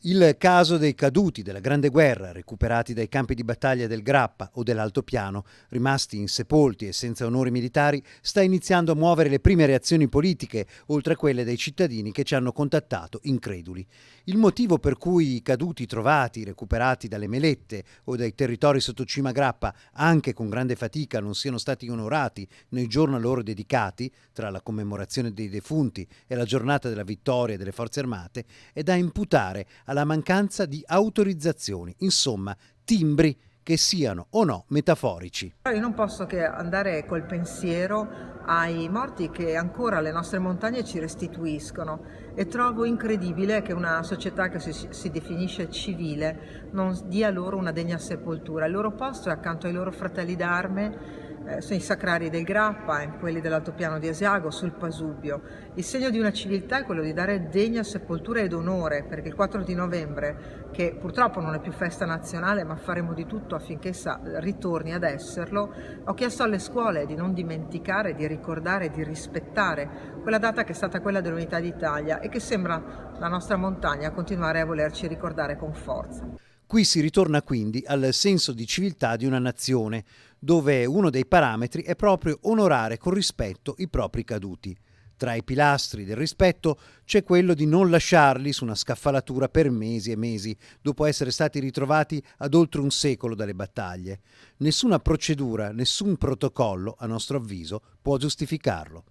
Il caso dei caduti della Grande Guerra, recuperati dai campi di battaglia del Grappa o dell'Altopiano, rimasti insepolti e senza onori militari, sta iniziando a muovere le prime reazioni politiche, oltre a quelle dei cittadini che ci hanno contattato increduli. Il motivo per cui i caduti trovati, recuperati dalle melette o dai territori sotto Cima Grappa, anche con grande fatica, non siano stati onorati nei giorni loro dedicati, tra la commemorazione dei defunti e la giornata della vittoria delle forze armate, è da imputare alla mancanza di autorizzazioni, insomma, timbri che siano o no metaforici. Io non posso che andare col pensiero ai morti che ancora le nostre montagne ci restituiscono e trovo incredibile che una società che si definisce civile non dia loro una degna sepoltura. Il loro posto è accanto ai loro fratelli d'arme, sui sacrari del Grappa e quelli dell'Altopiano di Asiago, sul Pasubio. Il segno di una civiltà è quello di dare degna sepoltura ed onore, perché il 4 di novembre, che purtroppo non è più festa nazionale, ma faremo di tutto affinché essa ritorni ad esserlo, ho chiesto alle scuole di non dimenticare, di ricordare, di rispettare quella data che è stata quella dell'Unità d'Italia e che sembra la nostra montagna continuare a volerci ricordare con forza. Qui si ritorna quindi al senso di civiltà di una nazione, dove uno dei parametri è proprio onorare con rispetto i propri caduti. Tra i pilastri del rispetto c'è quello di non lasciarli su una scaffalatura per mesi e mesi, dopo essere stati ritrovati ad oltre un secolo dalle battaglie. Nessuna procedura, nessun protocollo, a nostro avviso, può giustificarlo.